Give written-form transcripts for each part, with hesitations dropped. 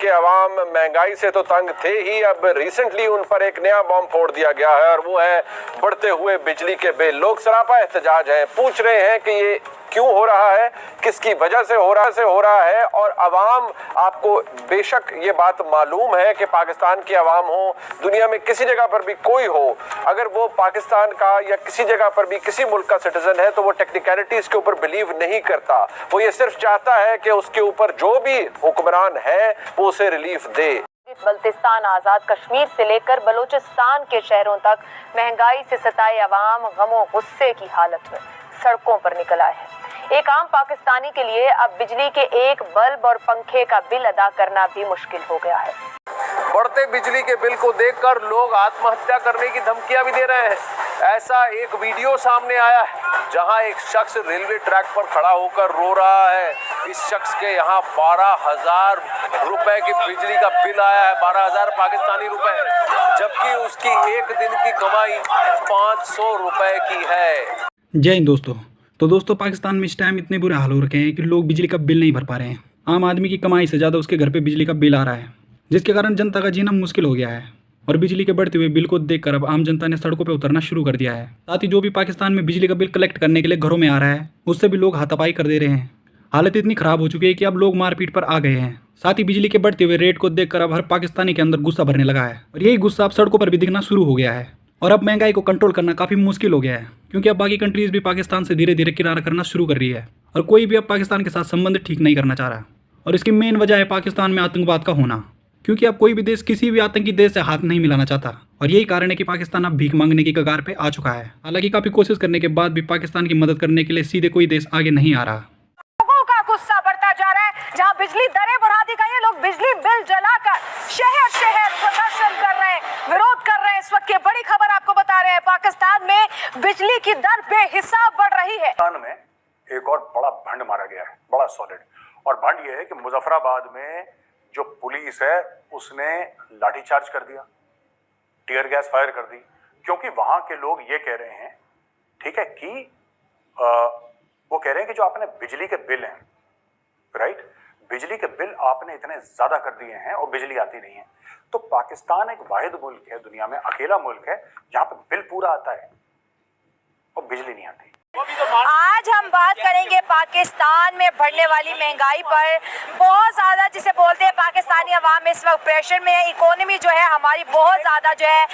के अवाम महंगाई से तो तंग थे ही, अब रिसेंटली उन पर एक नया बॉम्ब फोड़ दिया गया है और वो है बढ़ते हुए बिजली के बिल। लोग सरापा एहतजाज है, पूछ रहे हैं कि ये क्यों हो रहा है, किसकी वजह से हो रहा है। और अवाम, आपको बेशक ये बात मालूम है कि पाकिस्तान की अवाम हो, दुनिया में किसी जगह पर भी कोई हो, अगर वो पाकिस्तान का या किसी जगह पर भी किसी मुल्क का सिटीजन है तो वो टेक्निकलिटीज के ऊपर बिलीव नहीं करता। वो ये सिर्फ चाहता है कि उसके ऊपर जो भी हुक्मरान है वो उसे रिलीफ दे। बल्तिस्तान, आज़ाद कश्मीर से लेकर बलूचिस्तान के शहरों तक महंगाई से सताए अवाम गमो गुस्से की हालत में सड़कों पर निकल आए हैं। एक आम पाकिस्तानी के लिए अब बिजली के एक बल्ब और पंखे का बिल अदा करना भी मुश्किल हो गया है। बढ़ते बिजली के बिल को देखकर लोग आत्महत्या करने की धमकियां भी दे रहे हैं। ऐसा एक वीडियो सामने आया है जहां एक शख्स रेलवे ट्रैक पर खड़ा होकर रो रहा है। इस शख्स के यहाँ 12,000 रुपए की बिजली का बिल आया है, 12,000 पाकिस्तानी रुपए, जबकि उसकी एक दिन की कमाई 500 रुपए की है। जय हिंद दोस्तों। तो दोस्तों, पाकिस्तान में इस टाइम इतने बुरे हाल हो रखे हैं कि लोग बिजली का बिल नहीं भर पा रहे हैं। आम आदमी की कमाई से ज़्यादा उसके घर पे बिजली का बिल आ रहा है, जिसके कारण जनता का जीना मुश्किल हो गया है। और बिजली के बढ़ते हुए बिल को देखकर अब आम जनता ने सड़कों पर उतरना शुरू कर दिया है। साथ ही जो भी पाकिस्तान में बिजली का बिल कलेक्ट करने के लिए घरों में आ रहा है, उससे भी लोग हाथापाई कर दे रहे हैं। हालत इतनी खराब हो चुकी है कि अब लोग मारपीट पर आ गए हैं। साथ ही बिजली के बढ़ते हुए रेट को देखकर अब हर पाकिस्तानी के अंदर गुस्सा भरने लगा है और यही गुस्सा अब सड़कों पर भी दिखना शुरू हो गया है। और अब महंगाई को कंट्रोल करना काफ़ी मुश्किल हो गया है, क्योंकि अब बाकी कंट्रीज भी पाकिस्तान से धीरे धीरे किनारा करना शुरू कर रही है और कोई भी अब पाकिस्तान के साथ संबंध ठीक नहीं करना चाह रहा। और इसकी मेन वजह है पाकिस्तान में आतंकवाद का होना, क्योंकि अब कोई भी देश किसी भी आतंकी देश से हाथ नहीं मिलाना चाहता। और यही कारण है कि पाकिस्तान अब भीख मांगने की कगार पे आ चुका है। हालांकि काफ़ी कोशिश करने के बाद भी पाकिस्तान की मदद करने के लिए सीधे कोई देश आगे नहीं आ रहा। लोगों का गुस्सा बढ़ता जा रहा है। जहां बिजली दरें बढ़ा दी गई है, लोग बिजली बिल जलाकर शहर शहर प्रदर्शन कर रहे हैं, विरोध कर रहे हैं। इस वक्त की बड़ी खबर आपको बता रहे हैं, पाकिस्तान में बिजली की दर बेहिसाब बढ़ रही है। पाकिस्तान में एक और बड़ा भंड मारा गया है, बड़ा सॉलिड। और भंड यह है कि मुजफ्फराबाद में जो पुलिस है उसने लाठीचार्ज कर दिया, टीयर गैस फायर कर दी, क्योंकि वहां के लोग ये कह रहे हैं, ठीक है, कि वो कह रहे हैं कि जो आपने बिजली के बिल हैं, राइट, बिजली के बिल आपने इतने ज्यादा कर दिए हैं और बिजली आती नहीं है। तो पाकिस्तान एक वाहिद मुल्क है, दुनिया में अकेला मुल्क है जहां पे बिल पूरा आता है और बिजली नहीं आती। आज हम बात करेंगे पाकिस्तान में बढ़ने वाली महंगाई पर। बहुत ज़्यादा जिसे बोलते हैं पाकिस्तानी अवाम इस वक्त प्रेशर में है। इकोनॉमी जो है हमारी बहुत ज़्यादा जो है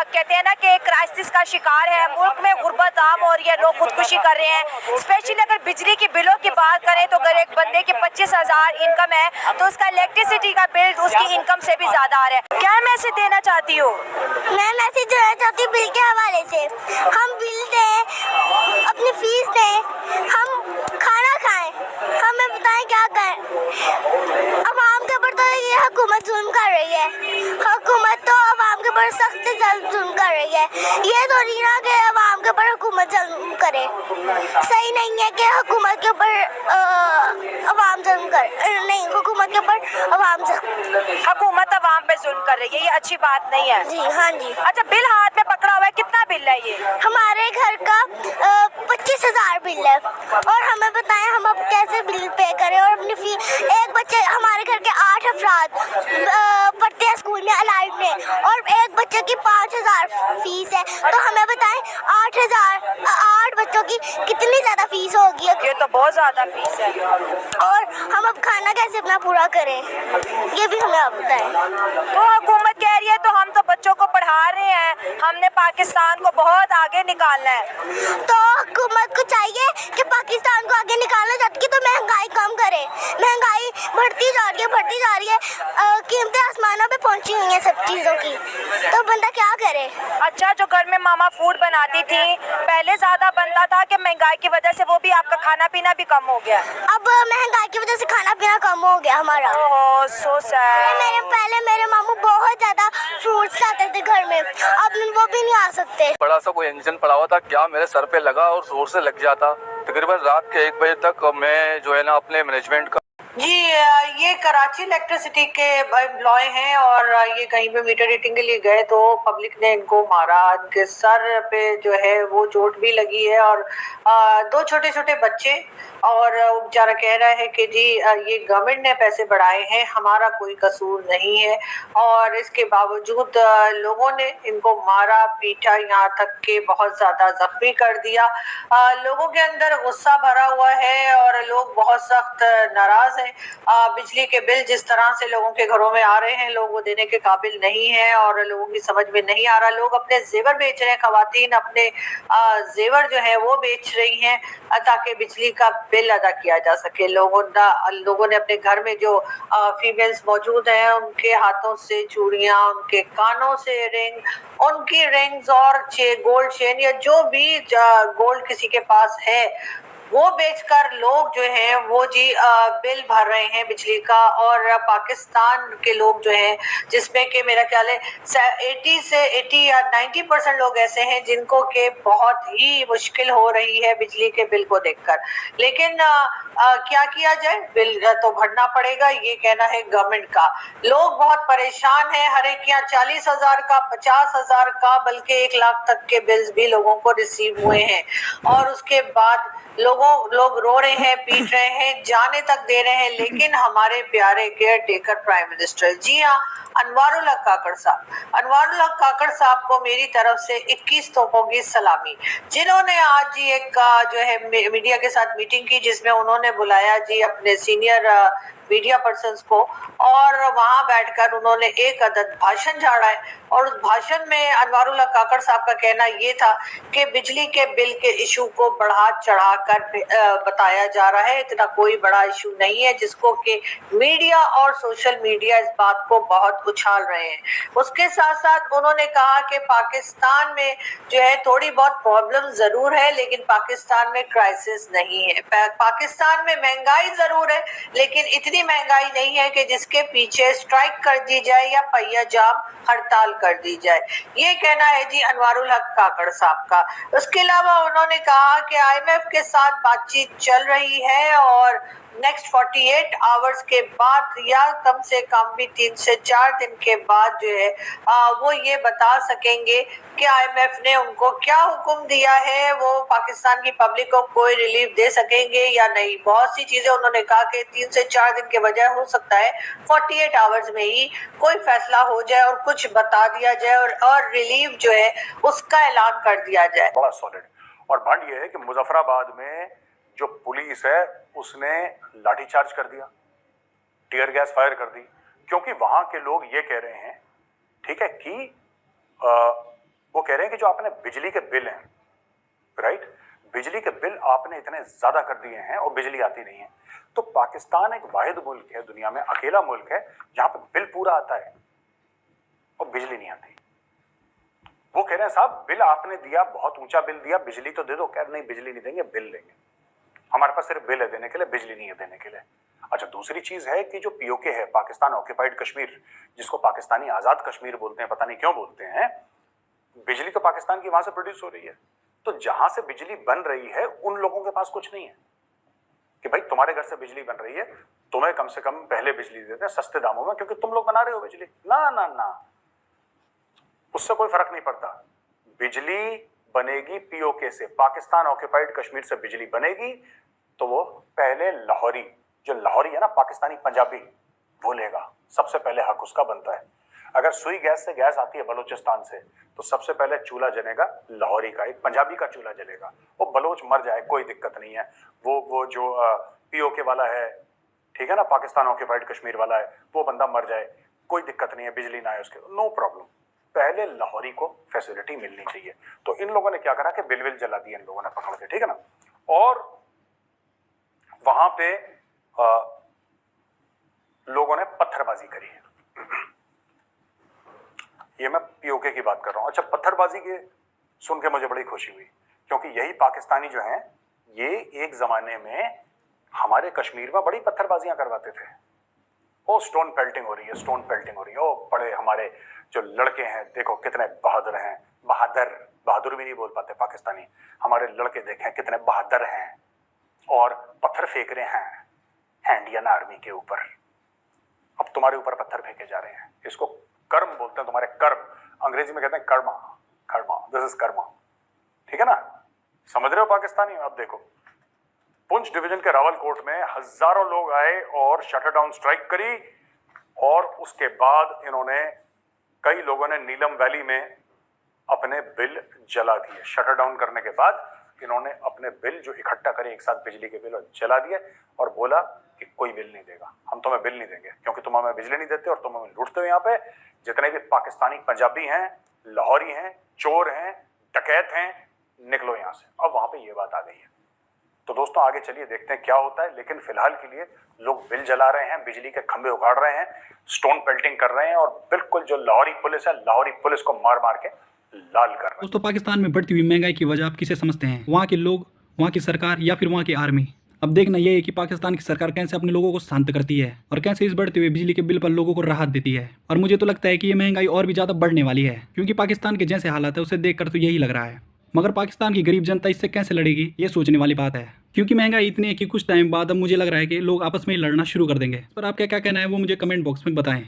कहते हैं ना कि क्राइसिस का शिकार है। मुल्क में गुर्बत आम हो रही है, लोग खुदकुशी कर रहे हैं। स्पेशली अगर बिजली के बिलों की बात करें तो अगर एक बंदे की 25,000 इनकम है तो उसका इलेक्ट्रिसिटी का बिल उसकी इनकम से भी ज़्यादा आ रहा है। क्या मैसेज देना चाहती हो? मैं मैसेज देना चाहती हूँ बिल के हवाले से। हम बिल दें, अपनी फीस दें, हम खाना खाएं, हमें बताएं क्या करें। अवाम के ऊपर तो ये हुकूमत जुल्म कर रही है, हुकूमत तो अवाम के ऊपर सख्त से जुल्म कर रही है। ये तो नहीं ना कि अवाम के ऊपर हुकूमत जुल्म करे, सही नहीं है कि हुकूमत के ऊपर अवाम जुल्म कर, नहीं, हुकूमत के ऊपर हुकूमत अवाम पे जुल्म कर रही है, ये अच्छी बात नहीं है। जी हाँ जी। अच्छा, बिल हाथ में पकड़ा हुआ है, कितना बिल है ये? हमारे घर का 25,000 बिल है और हमें बताएं हम अब कैसे बिल पे करें। और अपनी फीस, एक बच्चे, हमारे घर के 8 अफराद पढ़ते हैं स्कूल में अलाइड में और एक बच्चे की 5,000 फीस है। तो हमें बताएं 8 बच्चों की कितनी ज्यादा फीस होगी। ये तो बहुत ज्यादा फीस है। और हम अब खाना कैसे अपना पूरा करें, ये भी हमें आप बताएं। तो हुकूमत कह रही है तो हम तो बच्चों को पढ़ा रहे हैं, हमने पाकिस्तान को बहुत आगे निकालना है। तो हुकूमत को चाहिए कि पाकिस्तान को आगे निकालना चाहती है तो महंगाई कम करे। महंगाई बढ़ती जा रही है, कीमतें आसमानों पे पहुंची हुई हैं सब चीज़ों की, तो बंदा क्या करे। अच्छा, जो घर में मामा फूड बनाती थी पहले ज़्यादा बनता था कि महंगाई की वजह से वो भी आपका खाना पीना भी कम हो गया? अब महंगाई की वजह से खाना पीना कम हो गया हमारा। ओह, सो सैड। पहले मेरे मामू बहुत ज़्यादा फ्रूट्स लाते थे घर में, अब वो भी नहीं आ सकते। बड़ा सा कोई इंजन पड़ा हुआ था, क्या मेरे सर पे लगा और जोर से लग जाता। तकरीबन रात के 1 बजे तक मैं जो है ना अपने मैनेजमेंट का जी ये कराची इलेक्ट्रिसिटी के एम्प्लॉय हैं और ये कहीं पे मीटर रीडिंग के लिए गए तो पब्लिक ने इनको मारा, इनके सर पे जो है वो चोट भी लगी है और दो छोटे छोटे बच्चे और वो बेचारा कह रहा है कि जी ये गवर्नमेंट ने पैसे बढ़ाए हैं, हमारा कोई कसूर नहीं है और इसके बावजूद लोगों ने इनको मारा पीटा, यहाँ तक के बहुत ज़्यादा जख्मी कर दिया। लोगों के अंदर गुस्सा भरा हुआ है और लोग बहुत सख्त नाराज हैं। बिजली के बिल जिस तरह से लोगों के घरों में आ रहे हैं, लोग वो देने के काबिल नहीं है और लोगों की समझ में नहीं आ रहा। लोग अपने जेवर बेच रहे हैं, खवातीन अपने जेवर जो है वो बेच रही हैं ताकि बिजली का बिल अदा किया जा सके। लोगों ने अपने घर में जो फीमेल्स मौजूद हैं उनके हाथों से चूड़ियाँ, उनके कानों से रिंग, उनकी रिंग्स और गोल्ड चेन या जो भी गोल्ड किसी के पास है वो बेचकर लोग जो हैं वो जी बिल भर रहे हैं बिजली का। और पाकिस्तान के लोग जो हैं जिसमें कि मेरा ख्याल है 80 या 90% लोग ऐसे हैं जिनको के बहुत ही मुश्किल हो रही है बिजली के बिल को देखकर। लेकिन क्या किया जाए, बिल तो भरना पड़ेगा, ये कहना है गवर्नमेंट का। लोग बहुत परेशान हैं, हर एक यहाँ 40,000 का, 50,000 का, बल्कि 1 लाख तक के बिल्स भी लोगों को रिसीव हुए हैं और उसके बाद लोग रो रहे हैं, पीट रहे हैं, जाने तक दे रहे हैं। लेकिन हमारे प्यारे केयर टेकर प्राइम मिनिस्टर, जी हाँ, अनवारुल हक काकड़ साहब को मेरी तरफ से 21 तोपों की सलामी, जिन्होंने आज जी एक जो है मीडिया के साथ मीटिंग की जिसमें उन्होंने बुलाया जी अपने सीनियर मीडिया पर्सन्स को और वहां बैठकर उन्होंने एक अदद भाषण झाड़ा है और उस भाषण में अनवारुल हक काकड़ साहब का कहना ये था कि बिजली के बिल के इशू को बढ़ा चढ़ा कर बताया जा रहा है। इतना कोई बड़ा इशू नहीं है जिसको कि मीडिया और सोशल मीडिया इस बात को बहुत उछाल रहे हैं। उसके साथ साथ उन्होंने कहा कि पाकिस्तान में जो है थोड़ी बहुत प्रॉब्लम जरूर है लेकिन पाकिस्तान में क्राइसिस नहीं है। पाकिस्तान में महंगाई जरूर है लेकिन इतनी महंगाई नहीं है कि जिसके पीछे स्ट्राइक कर दी जाए या पहिया जाम हड़ताल कर दी जाए। ये कहना है जी अनवारुल हक काकड़ साहब का। उसके अलावा उन्होंने कहा कि IMF के साथ बातचीत चल रही है और नेक्स्ट 48 आवर्स के बाद या कम से कम भी 3 से 4 दिन के बाद जो है वो ये बता सकेंगे कि IMF ने उनको क्या हुक्म दिया है, वो पाकिस्तान की पब्लिक को कोई रिलीफ दे सकेंगे या नहीं। बहुत सी चीज़ें उन्होंने कहा कि 3 से 4 दिन के बजाय हो सकता है 48 आवर्स में ही कोई फैसला हो जाए और कुछ बता दिया जाए और रिलीफ जो है उसका ऐलान कर दिया जाए। बड़ा सॉलिड। और भंड ये है कि मुजफ्फराबाद में जो पुलिस है उसने लाठीचार्ज कर दिया, टीयर गैस फायर कर दी, क्योंकि वहां के लोग ये कह रहे हैं, ठीक है, कि वो कह रहे हैं कि जो आपने बिजली के बिल हैं, राइट, बिजली के बिल आपने इतने ज्यादा कर दिए हैं और बिजली आती नहीं है। तो पाकिस्तान एक वाहिद मुल्क है दुनिया में, अकेला मुल्क है जहां पे बिल पूरा आता है और बिजली नहीं आती। वो कह रहे हैं साहब बिल आपने दिया, बहुत ऊंचा बिल दिया, बिजली तो दे दो। कह रहे नहीं, बिजली नहीं देंगे, बिल देंगे, हमारे पास सिर्फ बिल है देने के लिए, बिजली नहीं है देने के लिए। अच्छा, दूसरी चीज है कि जो POK है, पाकिस्तान ऑक्यूपाइड कश्मीर, जिसको पाकिस्तानी आजाद कश्मीर बोलते हैं, पता नहीं क्यों बोलते हैं, बिजली तो पाकिस्तान की वहां से प्रोड्यूस हो रही है। तो जहां से बिजली बन रही है उन लोगों के पास कुछ नहीं है कि भाई तुम्हारे घर से बिजली बन रही है, तुम्हें कम से कम पहले बिजली देते हैं सस्ते दामों में क्योंकि तुम लोग बना रहे हो बिजली। ना ना ना, उससे कोई फर्क नहीं पड़ता। बिजली बनेगी POK से, पाकिस्तान ऑक्यूपाइड कश्मीर से बिजली बनेगी तो वो पहले लाहौरी, जो लाहौरी है ना पाकिस्तानी पंजाबी, वो लेगा, सबसे पहले हक उसका बनता है। अगर सुई गैस से गैस आती है बलूचिस्तान से तो सबसे पहले चूल्हा जलेगा लाहौरी का, एक पंजाबी का चूल्हा जलेगा। वो बलोच मर जाए कोई दिक्कत नहीं है, वो जो POK वाला है, ठीक है ना, पाकिस्तान ऑक्यूपाइड कश्मीर वाला है, वो बंदा मर जाए कोई दिक्कत नहीं है, बिजली ना आए उसके, नो प्रॉब्लम, पहले लाहौरी को फैसिलिटी मिलनी चाहिए। तो इन लोगों ने क्या करा कि बिल जला दिए इन लोगों ने पकड़ के, ठीक है ना। और वहां पे लोगों ने पत्थरबाजी करी है। ये मैं POK की बात कर रहा हूं। अच्छा, पत्थरबाजी के सुन के मुझे बड़ी खुशी हुई क्योंकि यही पाकिस्तानी जो हैं ये एक जमाने में हमारे कश्मीर में बड़ी पत्थरबाजियां करवाते थे। ओ स्टोन पेल्टिंग हो रही है, स्टोन पेल्टिंग हो रही है, ओ बड़े हमारे जो लड़के हैं देखो कितने बहादुर हैं, बहादुर भी नहीं बोल पाते पाकिस्तानी, हमारे लड़के देखें कितने बहादुर हैं और पत्थर फेंक रहे हैं, इंडियन आर्मी के ऊपर। अब तुम्हारे ऊपर पत्थर फेंके जा रहे हैं। इसको कर्म बोलते हैं, तुम्हारे कर्म। अंग्रेजी में कहते हैं कर्मा, कर्मा, दिस इज कर्मा। ठीक है ना, समझ रहे हो पाकिस्तानी? अब देखो, पुंछ डिवीजन के रावलकोट में हजारों लोग आए और शटर डाउन स्ट्राइक करी, और उसके बाद इन्होंने, कई लोगों ने नीलम वैली में अपने बिल जला दिए। शटर डाउन करने के बाद इन्होंने अपने बिल जो इकट्ठा करे एक साथ, बिजली के बिल, जला दिए और बोला कि कोई बिल नहीं देगा, हम तुम्हें बिल नहीं देंगे क्योंकि तुम हमें बिजली नहीं देते और तुम हमें लूटते हो। यहाँ पे जितने भी पाकिस्तानी पंजाबी हैं, लाहौरी हैं, चोर हैं, डकैत हैं, निकलो यहाँ से। अब वहां पे ये बात आ गई है। तो दोस्तों आगे चलिए देखते हैं क्या होता है, लेकिन फिलहाल के लिए लोग बिल जला रहे हैं, बिजली के खंभे उखाड़ रहे हैं, स्टोन पेल्टिंग कर रहे हैं और बिल्कुल जो लाहौरी पुलिस है, लाहौरी पुलिस को मार मार के लाल कर रहे हैं। दोस्तों पाकिस्तान में बढ़ती हुई महंगाई की वजह आप किसे समझते हैं? वहाँ के लोग, वहाँ की सरकार या फिर वहाँ की आर्मी? अब देखना यह है कि पाकिस्तान की सरकार कैसे अपने लोगों को शांत करती है और कैसे इस बढ़ते हुए बिजली के बिल पर लोगों को राहत देती है। और मुझे तो लगता है कि ये महंगाई और भी ज़्यादा बढ़ने वाली है, क्योंकि पाकिस्तान के जैसे हालात है उसे देखकर तो यही लग रहा है। मगर पाकिस्तान की गरीब जनता इससे कैसे लड़ेगी, ये सोचने वाली बात है, क्योंकि महंगाई इतनी है कि कुछ टाइम बाद अब मुझे लग रहा है कि लोग आपस में ही लड़ना शुरू कर देंगे। पर आपका क्या कहना है वो मुझे कमेंट बॉक्स में बताएं।